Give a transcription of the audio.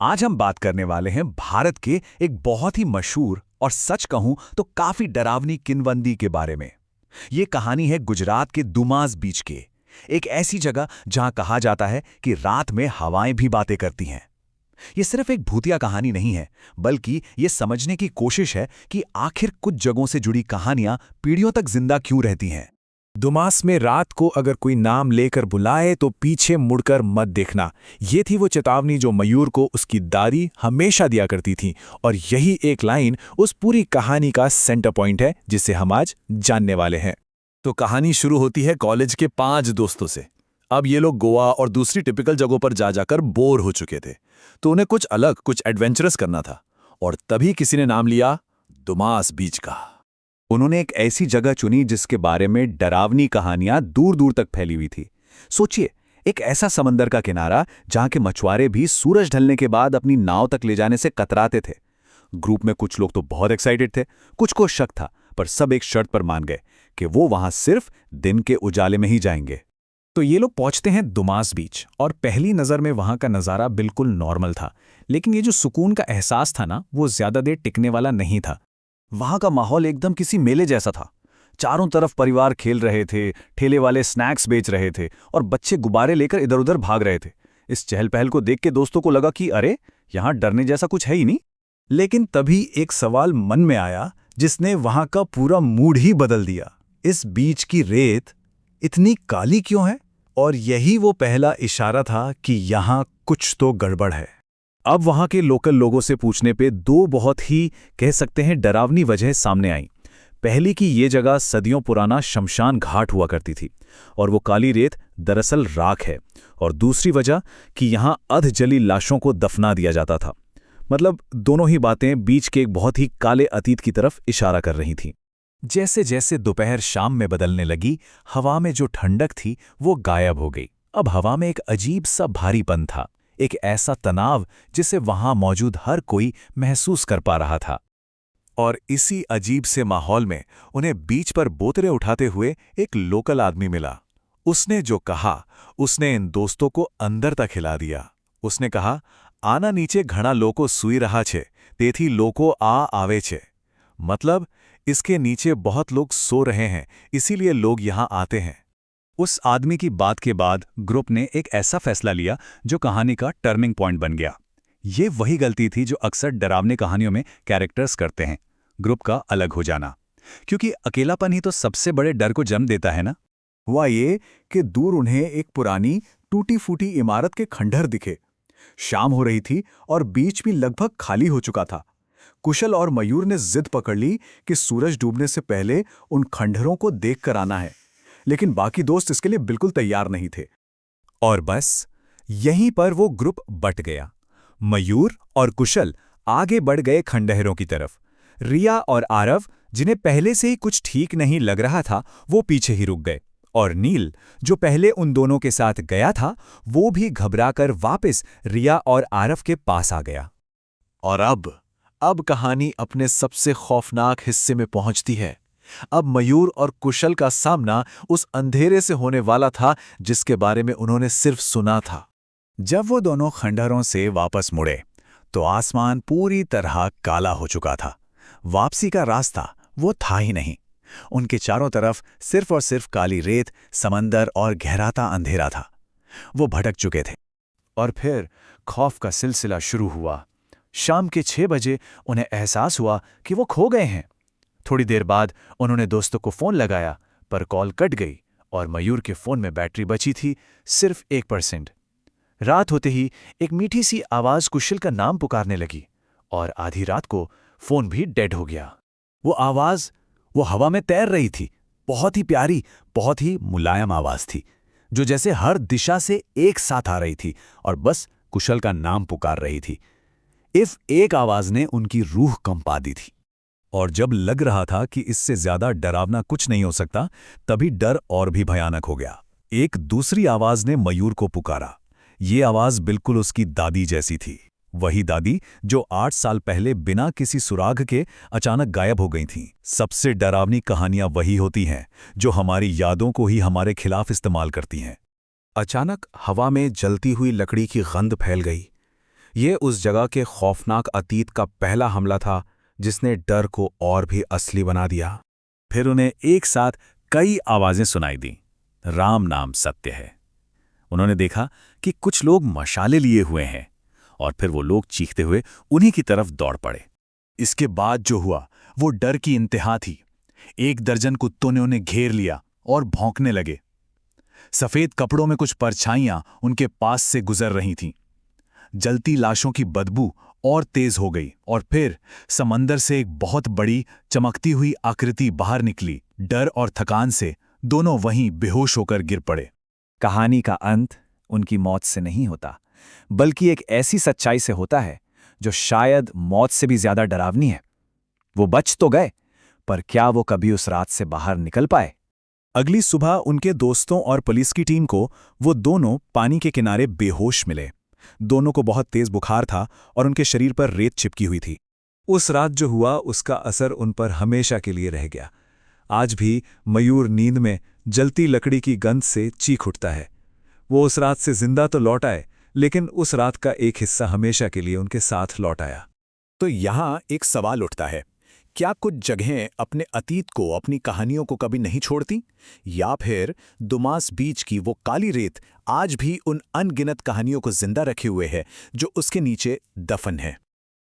आज हम बात करने वाले हैं भारत के एक बहुत ही मशहूर और सच कहूं तो काफी डरावनी किंवदंती के बारे में। ये कहानी है गुजरात के दुमास बीच के, एक ऐसी जगह जहां कहा जाता है कि रात में हवाएं भी बातें करती हैं। ये सिर्फ एक भूतिया कहानी नहीं है, बल्कि ये समझने की कोशिश है कि आखिर कुछ जगहों से जुड़ी कहानियां पीढ़ियों तक जिंदा क्यों रहती हैं। दुमास में रात को अगर कोई नाम लेकर बुलाए तो पीछे मुड़कर मत देखना। ये थी वो चेतावनी जो मयूर को उसकी दादी हमेशा दिया करती थी, और यही एक लाइन उस पूरी कहानी का सेंटर पॉइंट है जिसे हम आज जानने वाले हैं। तो कहानी शुरू होती है कॉलेज के 5 दोस्तों से। अब ये लोग गोवा और दूसरी टिपिकल जगहों पर जा जाकर बोर हो चुके थे, तो उन्हें कुछ अलग, कुछ एडवेंचरस करना था। और तभी किसी ने नाम लिया दुमास बीच का। उन्होंने एक ऐसी जगह चुनी जिसके बारे में डरावनी कहानियां दूर दूर तक फैली हुई थी। सोचिए, एक ऐसा समंदर का किनारा जहां के मछुआरे भी सूरज ढलने के बाद अपनी नाव तक ले जाने से कतराते थे। ग्रुप में कुछ लोग तो बहुत एक्साइटेड थे, कुछ को शक था, पर सब एक शर्त पर मान गए कि वो वहां सिर्फ दिन के उजाले में ही जाएंगे। तो ये लोग पहुंचते हैं दुमास बीच, और पहली नज़र में वहां का नज़ारा बिल्कुल नॉर्मल था। लेकिन ये जो सुकून का एहसास था ना, वो ज़्यादा देर टिकने वाला नहीं था। वहां का माहौल एकदम किसी मेले जैसा था। चारों तरफ परिवार खेल रहे थे, ठेले वाले स्नैक्स बेच रहे थे और बच्चे गुब्बारे लेकर इधर उधर भाग रहे थे। इस चहल पहल को देख के दोस्तों को लगा कि अरे, यहां डरने जैसा कुछ है ही नहीं। लेकिन तभी एक सवाल मन में आया जिसने वहां का पूरा मूड ही बदल दिया। इस बीच की रेत इतनी काली क्यों है? और यही वो पहला इशारा था कि यहां कुछ तो गड़बड़ है। अब वहां के लोकल लोगों से पूछने पे दो बहुत ही कह सकते हैं डरावनी वजह सामने आई। पहली कि ये जगह सदियों पुराना शमशान घाट हुआ करती थी और वो काली रेत दरअसल राख है। और दूसरी वजह कि यहां अधजली लाशों को दफना दिया जाता था। मतलब दोनों ही बातें बीच के एक बहुत ही काले अतीत की तरफ इशारा कर रही थीं। जैसे जैसे दोपहर शाम में बदलने लगी, हवा में जो ठंडक थी वो गायब हो गई। अब हवा में एक अजीब सा भारीपन था, एक ऐसा तनाव जिसे वहां मौजूद हर कोई महसूस कर पा रहा था। और इसी अजीब से माहौल में उन्हें बीच पर बोतलें उठाते हुए एक लोकल आदमी मिला। उसने जो कहा, उसने इन दोस्तों को अंदर तक हिला दिया। उसने कहा, आना नीचे घણા લોકો સૂઈ रहा छे, તેથી લોકો आ आवे छे। मतलब इसके नीचे बहुत लोग सो रहे हैं, इसीलिए लोग यहां आते हैं। उस आदमी की बात के बाद ग्रुप ने एक ऐसा फैसला लिया जो कहानी का टर्निंग पॉइंट बन गया। ये वही गलती थी जो अक्सर डरावनी कहानियों में कैरेक्टर्स करते हैं, ग्रुप का अलग हो जाना। क्योंकि अकेलापन ही तो सबसे बड़े डर को जन्म देता है ना। हुआ ये कि दूर उन्हें एक पुरानी टूटी फूटी इमारत के खंडहर दिखे। शाम हो रही थी और बीच भी लगभग खाली हो चुका था। कुशल और मयूर ने जिद पकड़ ली कि सूरज डूबने से पहले उन खंडहरों को देख कर आना है, लेकिन बाकी दोस्त इसके लिए बिल्कुल तैयार नहीं थे। और बस यहीं पर वो ग्रुप बट गया। मयूर और कुशल आगे बढ़ गए खंडहरों की तरफ। रिया और आरव, जिन्हें पहले से ही कुछ ठीक नहीं लग रहा था, वो पीछे ही रुक गए। और नील, जो पहले उन दोनों के साथ गया था, वो भी घबराकर वापस रिया और आरव के पास आ गया। और अब कहानी अपने सबसे खौफनाक हिस्से में पहुंचती है। अब मयूर और कुशल का सामना उस अंधेरे से होने वाला था जिसके बारे में उन्होंने सिर्फ सुना था। जब वो दोनों खंडहरों से वापस मुड़े तो आसमान पूरी तरह काला हो चुका था। वापसी का रास्ता वो था ही नहीं। उनके चारों तरफ सिर्फ और सिर्फ काली रेत, समंदर और गहराता अंधेरा था। वो भटक चुके थे। और फिर खौफ का सिलसिला शुरू हुआ। शाम के 6 बजे उन्हें एहसास हुआ कि वो खो गए हैं। थोड़ी देर बाद उन्होंने दोस्तों को फोन लगाया, पर कॉल कट गई और मयूर के फोन में बैटरी बची थी सिर्फ 1%। रात होते ही एक मीठी सी आवाज कुशल का नाम पुकारने लगी और आधी रात को फोन भी डेड हो गया। वो आवाज वो हवा में तैर रही थी। बहुत ही प्यारी, बहुत ही मुलायम आवाज थी, जो जैसे हर दिशा से एक साथ आ रही थी और बस कुशल का नाम पुकार रही थी। इस एक आवाज ने उनकी रूह कंपा दी थी। और जब लग रहा था कि इससे ज्यादा डरावना कुछ नहीं हो सकता, तभी डर और भी भयानक हो गया। एक दूसरी आवाज ने मयूर को पुकारा। ये आवाज बिल्कुल उसकी दादी जैसी थी। वही दादी जो 8 साल पहले बिना किसी सुराग के अचानक गायब हो गई थीं। सबसे डरावनी कहानियां वही होती हैं जो हमारी यादों को ही हमारे खिलाफ इस्तेमाल करती हैं। अचानक हवा में जलती हुई लकड़ी की गंध फैल गई। ये उस जगह के खौफनाक अतीत का पहला हमला था जिसने डर को और भी असली बना दिया। फिर उन्हें एक साथ कई आवाजें सुनाई दी। राम नाम सत्य है। उन्होंने देखा कि कुछ लोग मशाले लिए हुए हैं और फिर वो लोग चीखते हुए उन्हीं की तरफ दौड़ पड़े। इसके बाद जो हुआ वो डर की इंतहा थी। 1 दर्जन कुत्तों ने उन्हें घेर लिया और भौंकने लगे। सफेद कपड़ों में कुछ परछाइयां उनके पास से गुजर रही थीं। जलती लाशों की बदबू और तेज हो गई और फिर समंदर से एक बहुत बड़ी चमकती हुई आकृति बाहर निकली। डर और थकान से दोनों वहीं बेहोश होकर गिर पड़े। कहानी का अंत उनकी मौत से नहीं होता, बल्कि एक ऐसी सच्चाई से होता है जो शायद मौत से भी ज्यादा डरावनी है। वो बच तो गए, पर क्या वो कभी उस रात से बाहर निकल पाए? अगली सुबह उनके दोस्तों और पुलिस की टीम को वो दोनों पानी के किनारे बेहोश मिले। दोनों को बहुत तेज बुखार था और उनके शरीर पर रेत चिपकी हुई थी। उस रात जो हुआ उसका असर उन पर हमेशा के लिए रह गया। आज भी मयूर नींद में जलती लकड़ी की गंध से चीख उठता है। वो उस रात से जिंदा तो लौट आए, लेकिन उस रात का एक हिस्सा हमेशा के लिए उनके साथ लौट आया। तो यहाँ एक सवाल उठता है, क्या कुछ जगहें अपने अतीत को, अपनी कहानियों को कभी नहीं छोड़ती? या फिर दुमास बीच की वो काली रेत आज भी उन अनगिनत कहानियों को जिंदा रखे हुए है जो उसके नीचे दफन है?